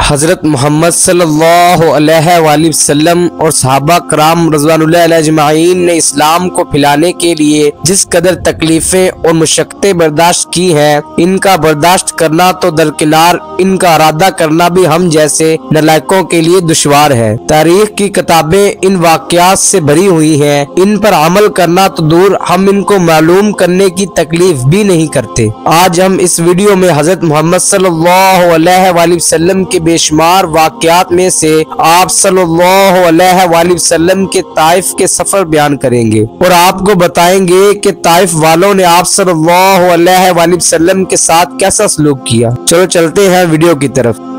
हज़रत मोहम्मद सल्लल्लाहु अलैहि वसल्लम और सहाबा कराम रज़वानुल्लाह अजमाइन ने इस्लाम को फैलाने के लिए जिस कदर तकलीफ़ें और मुशक्क़तें बर्दाश्त की हैं, इनका बर्दाश्त करना तो दरकिनार, इनका इरादा करना भी हम जैसे नलायकों के लिए दुश्वार है। तारीख की किताबें इन वाक़यात से भरी हुई हैं, इन पर अमल करना तो दूर, हम इनको मालूम करने की तकलीफ भी नहीं करते। आज हम इस वीडियो में हज़रत मोहम्मद सल्लल्लाहु अलैहि वसल्लम के बेशुमार वाक़यात में से आप सल्लल्लाहु अलैहि वसल्लम के ताइफ के सफर बयान करेंगे और आपको बताएंगे कि ताइफ वालों ने आप सल्लल्लाहु अलैहि वसल्लम के साथ कैसा सलूक किया। चलो चलते हैं वीडियो की तरफ।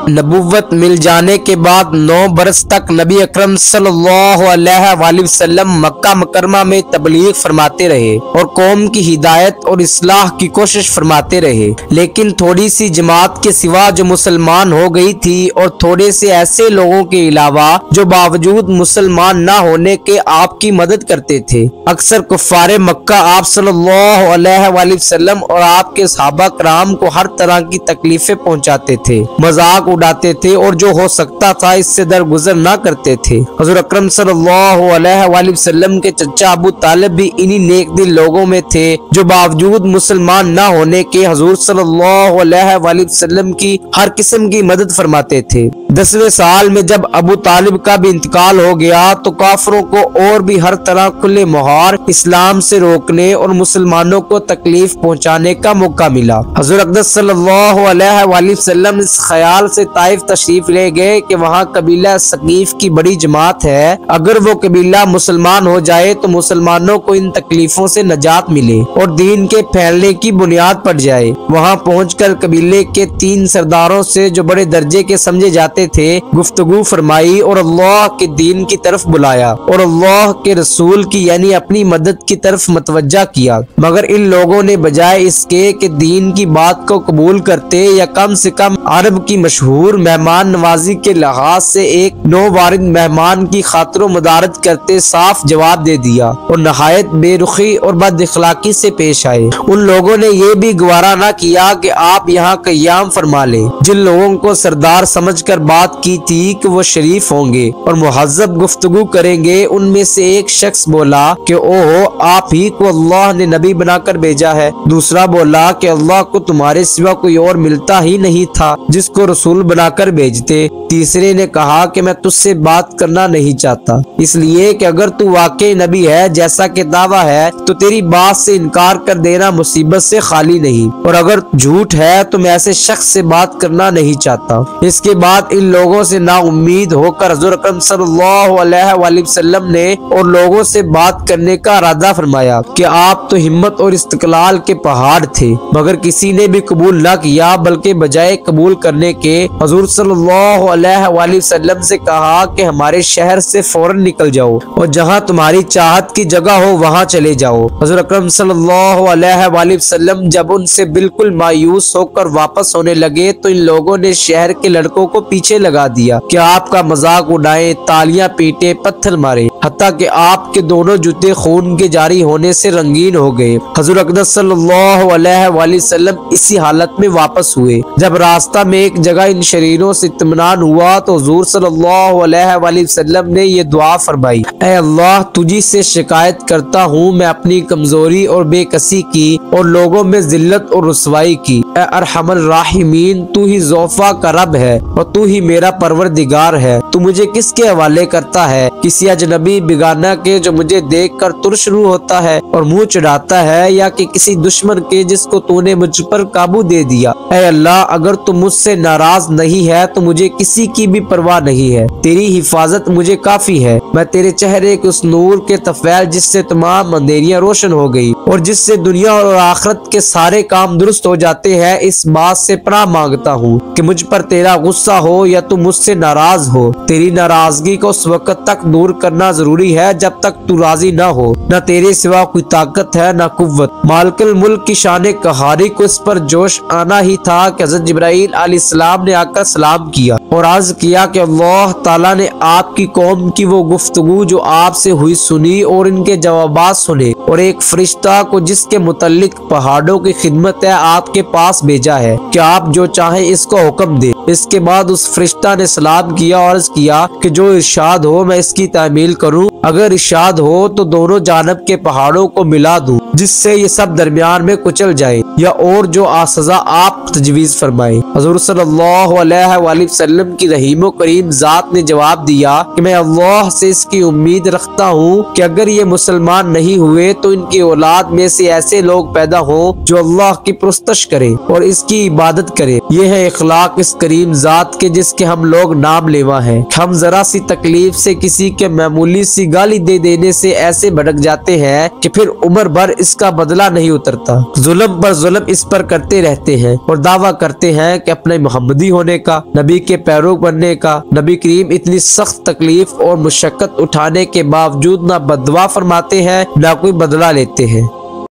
नबुव्वत मिल जाने के बाद 9 बरस तक नबी अकरम सल्लल्लाहु अलैहि वसल्लम मक्का मुकरमा में तबलीग फरमाते रहे और कौम की हिदायत और इस्लाह की कोशिश फरमाते रहे। लेकिन थोड़ी सी जमात के सिवा जो मुसलमान हो गई थी और थोड़े से ऐसे लोगों के अलावा जो बावजूद मुसलमान न होने के आपकी मदद करते थे। अक्सर कुफ्फारे मक्का आप सल्लल्लाहु अलैहि वसल्लम और आपके सहाबा कराम को हर तरह की तकलीफें पहुँचाते थे, मजाक उड़ाते थे और जो हो सकता था इससे दरगुजर ना करते थे। हुज़ूर अकरम सल्लल्लाहु अलैहि वसल्लम के चचा अबू तालिब भी इन्हीं नेक दिल लोगों में थे जो बावजूद मुसलमान ना होने के हुज़ूर सल्लल्लाहु अलैहि वसल्लम की हर किस्म की मदद फरमाते थे। 10वें साल में जब अबू तालिब का भी इंतकाल हो गया तो काफिरों को और भी हर तरह खुले मुहार इस्लाम से रोकने और मुसलमानों को तकलीफ पहुँचाने का मौका मिला। हुज़ूर अक़दस सल्लल्लाहु अलैहि वसल्लम इस ख्याल से ताइफ तशरीफ ले गए कि वहाँ कबीला सकीफ की बड़ी जमात है, अगर वो कबीला मुसलमान हो जाए तो मुसलमानों को इन तकलीफों से नजात मिले और दीन के फैलने की बुनियाद पड़ जाए। वहाँ पहुंचकर कबीले के 3 सरदारों से जो बड़े दर्जे के समझे जाते थे गुफ्तगू फरमाई और अल्लाह के दीन की तरफ बुलाया और अल्लाह के रसूल की यानी अपनी मदद की तरफ मतवज्जा किया। मगर इन लोगों ने बजाय इसके कि दीन की बात को कबूल करते या कम से कम अरब की मशहूर मेहमान नवाजी के लिहाज से एक नौवारिद मेहमान की खातिर मदारत करते साफ जवाब दे दिया और नहायत बेरुखी और बद इखलाकी से पेश आए। उन लोगों ने ये भी गवारा न किया कि आप यहाँ कयाम फरमा ले। जिन लोगों को सरदार समझकर बात की थी कि वो शरीफ होंगे और मुहज्जब गुफ्तगू करेंगे, उनमें से एक शख्स बोला कि ओहो, आप ही को अल्लाह ने नबी बनाकर भेजा है। दूसरा बोला कि अल्लाह को तुम्हारे सिवा कोई और मिलता ही नहीं था जिसको रसूल बनाकर भेजते। तीसरे ने कहा कि मैं तुझसे बात करना नहीं चाहता, इसलिए कि अगर तू वाकई नबी है जैसा कि दावा है तो तेरी बात से इनकार कर देना मुसीबत से खाली नहीं, और अगर झूठ है तो मैं ऐसे शख्स से बात करना नहीं चाहता। इसके बाद इन लोगों से ना उम्मीद होकर हुज़ूर अकरम सल्लल्लाहु अलैहि वसल्लम ने और लोगों से बात करने का इरादा फरमाया कि आप तो हिम्मत और इस्तिक़लाल के पहाड़ थे। मगर किसी ने भी कबूल न किया, बल्कि बजाय कबूल करने के हुज़ूर सल्लल्लाहु अलैहि वसल्लम से कहा कि हमारे शहर से फौरन निकल जाओ और जहां तुम्हारी चाहत की जगह हो वहां चले जाओ। हुज़ूर अकरम सल्लल्लाहु अलैहि वसल्लम जब उनसे बिल्कुल मायूस होकर वापस होने लगे तो इन लोगों ने शहर के लड़कों को पीछे लगा दिया कि आपका मजाक उड़ाए, तालियां पीटे, पत्थर मारे, हत्ता कि आपके दोनों जूते खून के जारी होने से रंगीन हो गए। हुज़ूर अक़दस सल्लल्लाहु अलैहि वसल्लम इसी हालत में वापस हुए। जब रास्ता में एक जगह इन शरीरों से इत्मीनान हुआ तो हुज़ूर सल्लल्लाहु अलैहि वसल्लम ने ये दुआ फरमाई, ऐ अल्लाह, तुझी से शिकायत करता हूँ मैं अपनी कमजोरी और बेकसी की और लोगों में जिल्लत और रुसवाई की। ऐ अरहमर राहिमीन, तू ही ज़ौफ़ा का रब है और तू ही मेरा परवरदिगार है। तू मुझे किसके हवाले करता है? किसी अजनबी बिगाना के जो मुझे देख कर तुरशरू होता है और मुँह चढ़ाता है, या कि किसी दुश्मन के जिसको तूने मुझ पर काबू दे दिया? ऐ अल्लाह, अगर तू मुझसे नाराज नहीं है तो मुझे किसी की भी परवाह नहीं है। तेरी हिफाजत मुझे काफी है। मैं तेरे चेहरे के उस नूर के तफैल जिससे तमाम अंधेरियां रोशन हो गई और जिससे दुनिया और आखिरत के सारे काम दुरुस्त हो जाते हैं, इस बात से पनाह मांगता हूँ कि मुझ पर तेरा गुस्सा हो या तू मुझसे नाराज हो। तेरी नाराजगी को उस वक्त तक दूर करना जरूरी है जब तक तू राजी ना हो। न तेरे सिवा कोई ताकत है न कुव्वत। मालिकुल मुल्क की शान कहारी को इस पर जोश आना ही था कि हज़रत जिब्राईल अलैहिस्सलाम ने आकर सलाम किया और अर्ज किया कि अल्लाह ताला ने आपकी कौम की वो गुफ्तगू जो आपसे हुई सुनी और इनके जवाबात सुने, और एक फरिश्ता को जिसके मुतल्लिक पहाड़ों की खिदमत है आपके पास भेजा है कि आप जो चाहे इसको हुक्म दे। इसके बाद उस फरिश्ता ने सलाम किया और अर्ज किया कि जो इरशाद हो मैं इसकी तामील करूं, अगर इरशाद हो तो दोनों जानब के पहाड़ों को मिला दूं जिससे ये सब दरमियान में कुचल जाए, या और जो सज़ा आप तजवीज़ फरमाए। हुज़ूर सल्लल्लाहु अलैहि वसल्लम की रहीम करीम जात ने जवाब दिया कि मैं अल्लाह से इसकी उम्मीद रखता हूँ कि अगर ये मुसलमान नहीं हुए तो इनकी औलाद में से ऐसे लोग पैदा हो जो अल्लाह की पुरस्तश करे और इसकी इबादत करे। ये है इखलाक इस करीम जात के जिसके हम लोग नाम लेवा हैं। हम जरा सी तकलीफ से किसी के मामूली सी गाली दे देने से ऐसे भड़क जाते हैं कि फिर उम्र भर इसका बदला नहीं उतरता। जुल्म पर जुल्म इस पर करते रहते हैं और दावा करते हैं कि अपने मोहम्मदी होने का, नबी के पैरों बनने का। नबी करीम इतनी सख्त तकलीफ और मुशक्कत उठाने के बावजूद ना बदवा फरमाते हैं ना कोई बदला लेते हैं।